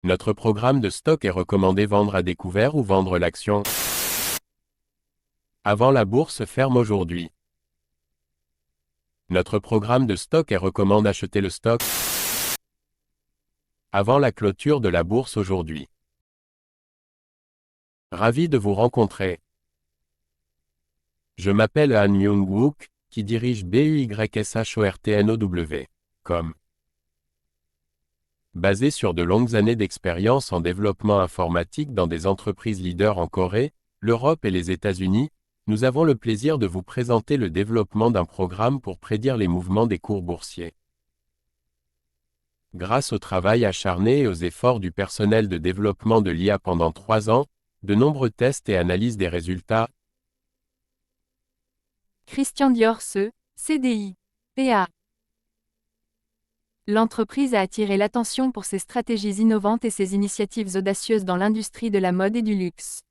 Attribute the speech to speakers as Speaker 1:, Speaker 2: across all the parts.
Speaker 1: Notre programme de stock est recommandé vendre à découvert ou vendre l'action avant la bourse ferme aujourd'hui. Notre programme de stock est recommande acheter le stock avant la clôture de la bourse aujourd'hui. Ravi de vous rencontrer. Je m'appelle Han Myung-wook, qui dirige BUYSHORTNOW.com. Basé sur de longues années d'expérience en développement informatique dans des entreprises leaders en Corée, l'Europe et les États-Unis, nous avons le plaisir de vous présenter le développement d'un programme pour prédire les mouvements des cours boursiers. Grâce au travail acharné et aux efforts du personnel de développement de l'IA pendant 3 ans, de nombreux tests et analyses des résultats,
Speaker 2: Christian Dior CDI, PA. L'entreprise a attiré l'attention pour ses stratégies innovantes et ses initiatives audacieuses dans l'industrie de la mode et du luxe.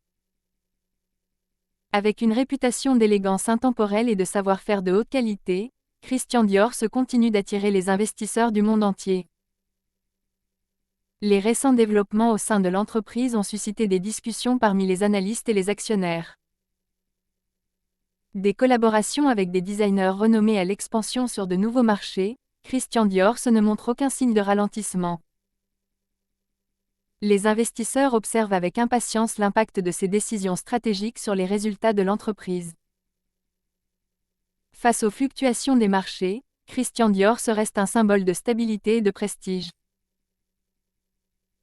Speaker 2: Avec une réputation d'élégance intemporelle et de savoir-faire de haute qualité, Christian Dior continue d'attirer les investisseurs du monde entier. Les récents développements au sein de l'entreprise ont suscité des discussions parmi les analystes et les actionnaires. Des collaborations avec des designers renommés à l'expansion sur de nouveaux marchés, Christian Dior ne montre aucun signe de ralentissement. Les investisseurs observent avec impatience l'impact de ces décisions stratégiques sur les résultats de l'entreprise. Face aux fluctuations des marchés, Christian Dior reste un symbole de stabilité et de prestige.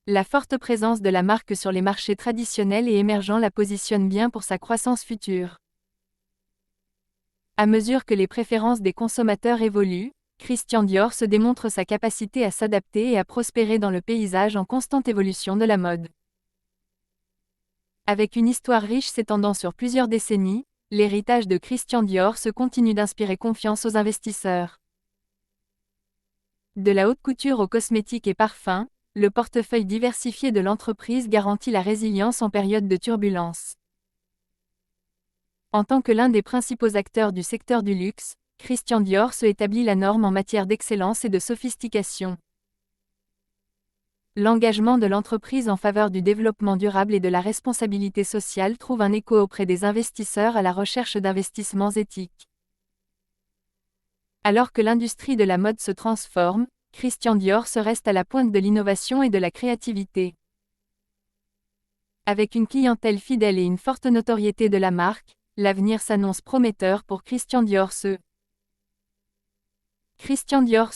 Speaker 2: La forte présence de la marque sur les marchés traditionnels et émergents la positionne bien pour sa croissance future. À mesure que les préférences des consommateurs évoluent, Christian Dior démontre sa capacité à s'adapter et à prospérer dans le paysage en constante évolution de la mode. Avec une histoire riche s'étendant sur plusieurs décennies, l'héritage de Christian Dior continue d'inspirer confiance aux investisseurs. De la haute couture aux cosmétiques et parfums, le portefeuille diversifié de l'entreprise garantit la résilience en période de turbulence. En tant que l'un des principaux acteurs du secteur du luxe, Christian Dior établit la norme en matière d'excellence et de sophistication. L'engagement de l'entreprise en faveur du développement durable et de la responsabilité sociale trouve un écho auprès des investisseurs à la recherche d'investissements éthiques. Alors que l'industrie de la mode se transforme, Christian Dior reste à la pointe de l'innovation et de la créativité. Avec une clientèle fidèle et une forte notoriété de la marque, l'avenir s'annonce prometteur pour Christian Dior Christian Dior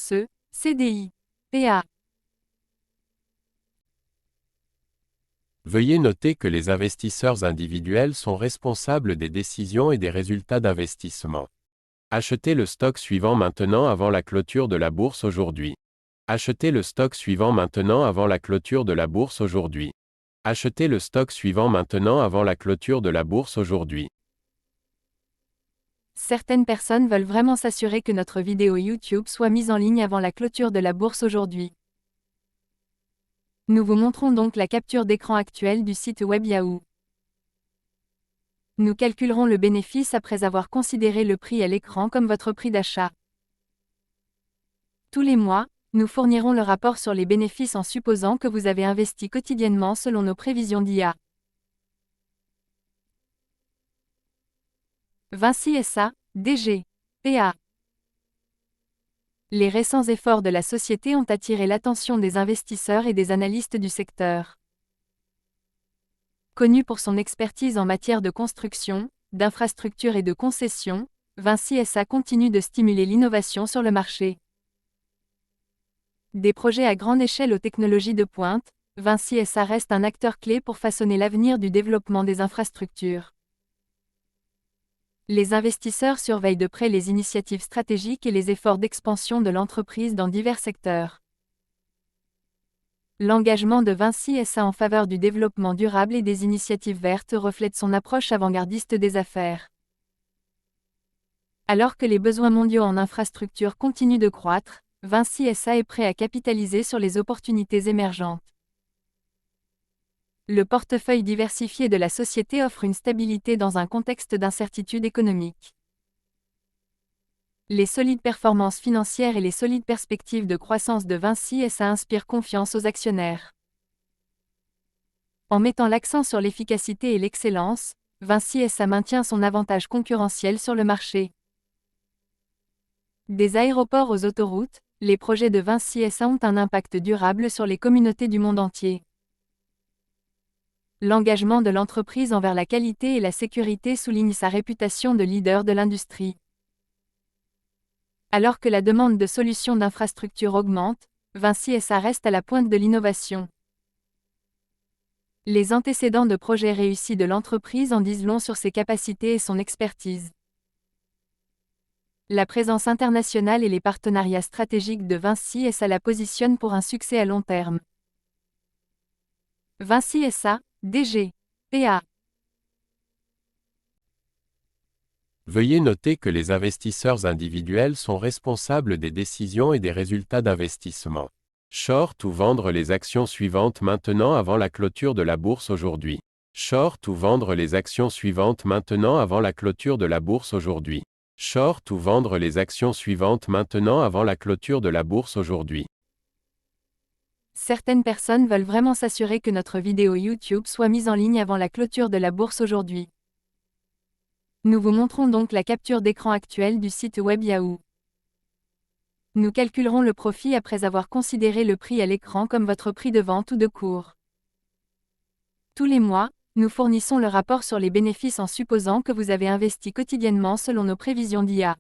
Speaker 2: CDI, PA.
Speaker 1: veuillez noter que les investisseurs individuels sont responsables des décisions et des résultats d'investissement. Achetez le stock suivant maintenant avant la clôture de la bourse aujourd'hui. Achetez le stock suivant maintenant avant la clôture de la bourse aujourd'hui. Achetez le stock suivant maintenant avant la clôture de la bourse aujourd'hui.
Speaker 2: Certaines personnes veulent vraiment s'assurer que notre vidéo YouTube soit mise en ligne avant la clôture de la bourse aujourd'hui. Nous vous montrons donc la capture d'écran actuelle du site web Yahoo. Nous calculerons le bénéfice après avoir considéré le prix à l'écran comme votre prix d'achat. Tous les mois, nous fournirons le rapport sur les bénéfices en supposant que vous avez investi quotidiennement selon nos prévisions d'IA. Vinci SA, DG, PA. Les récents efforts de la société ont attiré l'attention des investisseurs et des analystes du secteur. Connu pour son expertise en matière de construction, d'infrastructure et de concession, Vinci SA continue de stimuler l'innovation sur le marché. Des projets à grande échelle aux technologies de pointe, Vinci SA reste un acteur clé pour façonner l'avenir du développement des infrastructures. Les investisseurs surveillent de près les initiatives stratégiques et les efforts d'expansion de l'entreprise dans divers secteurs. L'engagement de Vinci SA en faveur du développement durable et des initiatives vertes reflète son approche avant-gardiste des affaires. Alors que les besoins mondiaux en infrastructures continuent de croître, Vinci SA est prêt à capitaliser sur les opportunités émergentes. Le portefeuille diversifié de la société offre une stabilité dans un contexte d'incertitude économique. Les solides performances financières et les solides perspectives de croissance de Vinci SA inspirent confiance aux actionnaires. En mettant l'accent sur l'efficacité et l'excellence, Vinci SA maintient son avantage concurrentiel sur le marché. Des aéroports aux autoroutes, les projets de Vinci SA ont un impact durable sur les communautés du monde entier. L'engagement de l'entreprise envers la qualité et la sécurité souligne sa réputation de leader de l'industrie. Alors que la demande de solutions d'infrastructure augmente, Vinci SA reste à la pointe de l'innovation. Les antécédents de projets réussis de l'entreprise en disent long sur ses capacités et son expertise. La présence internationale et les partenariats stratégiques de Vinci SA la positionnent pour un succès à long terme. Vinci SA, DG, PA.
Speaker 1: Veuillez noter que les investisseurs individuels sont responsables des décisions et des résultats d'investissement. Short ou vendre les actions suivantes maintenant avant la clôture de la bourse aujourd'hui. Short ou vendre les actions suivantes maintenant avant la clôture de la bourse aujourd'hui. Short ou vendre les actions suivantes maintenant avant la clôture de la bourse aujourd'hui.
Speaker 2: Certaines personnes veulent vraiment s'assurer que notre vidéo YouTube soit mise en ligne avant la clôture de la bourse aujourd'hui. Nous vous montrons donc la capture d'écran actuelle du site web Yahoo. Nous calculerons le profit après avoir considéré le prix à l'écran comme votre prix de vente ou de cours. Tous les mois, nous fournissons le rapport sur les bénéfices en supposant que vous avez investi quotidiennement selon nos prévisions d'IA.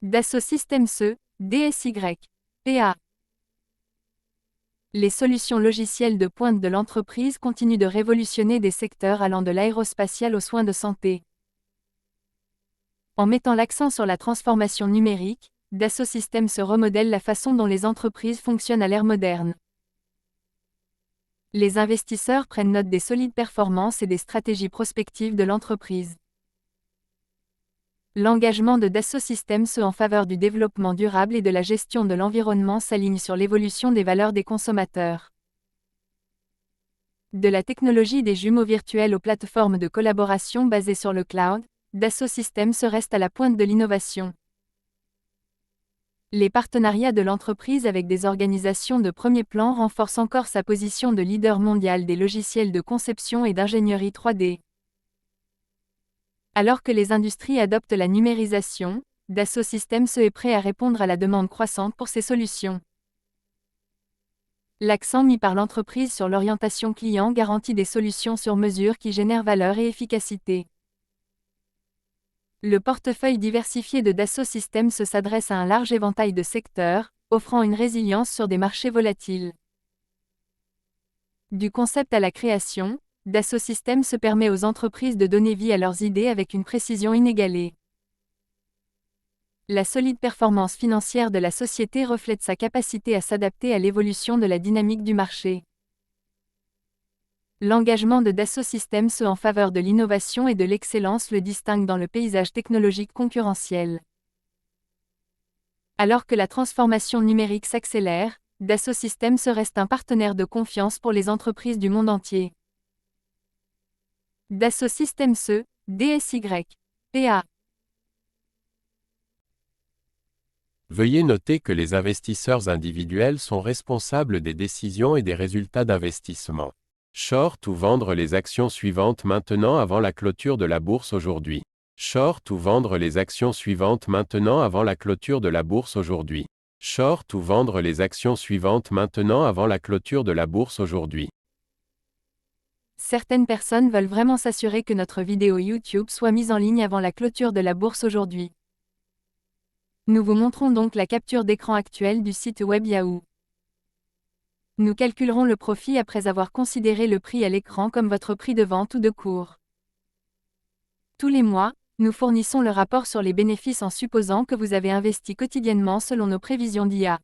Speaker 2: Dassault Systèmes E, DSY, PA. Les solutions logicielles de pointe de l'entreprise continuent de révolutionner des secteurs allant de l'aérospatial aux soins de santé. En mettant l'accent sur la transformation numérique, Dassault Systèmes remodèle la façon dont les entreprises fonctionnent à l'ère moderne. Les investisseurs prennent note des solides performances et des stratégies prospectives de l'entreprise. L'engagement de Dassault Systèmes en faveur du développement durable et de la gestion de l'environnement s'aligne sur l'évolution des valeurs des consommateurs. De la technologie des jumeaux virtuels aux plateformes de collaboration basées sur le cloud, Dassault Systèmes reste à la pointe de l'innovation. Les partenariats de l'entreprise avec des organisations de premier plan renforcent encore sa position de leader mondial des logiciels de conception et d'ingénierie 3D. Alors que les industries adoptent la numérisation, Dassault Systèmes est prêt à répondre à la demande croissante pour ces solutions. L'accent mis par l'entreprise sur l'orientation client garantit des solutions sur mesure qui génèrent valeur et efficacité. Le portefeuille diversifié de Dassault Systèmes s'adresse à un large éventail de secteurs, offrant une résilience sur des marchés volatiles. Du concept à la création, Dassault Systèmes permet aux entreprises de donner vie à leurs idées avec une précision inégalée. La solide performance financière de la société reflète sa capacité à s'adapter à l'évolution de la dynamique du marché. L'engagement de Dassault Systèmes en faveur de l'innovation et de l'excellence le distingue dans le paysage technologique concurrentiel. Alors que la transformation numérique s'accélère, Dassault Systèmes reste un partenaire de confiance pour les entreprises du monde entier. Dassault Systèmes DSY, PA.
Speaker 1: Veuillez noter que les investisseurs individuels sont responsables des décisions et des résultats d'investissement. Short ou vendre les actions suivantes maintenant avant la clôture de la bourse aujourd'hui. Short ou vendre les actions suivantes maintenant avant la clôture de la bourse aujourd'hui. Short ou vendre les actions suivantes maintenant avant la clôture de la bourse aujourd'hui.
Speaker 2: Certaines personnes veulent vraiment s'assurer que notre vidéo YouTube soit mise en ligne avant la clôture de la bourse aujourd'hui. Nous vous montrons donc la capture d'écran actuelle du site web Yahoo. Nous calculerons le profit après avoir considéré le prix à l'écran comme votre prix de vente ou de cours. Tous les mois, nous fournissons le rapport sur les bénéfices en supposant que vous avez investi quotidiennement selon nos prévisions d'IA.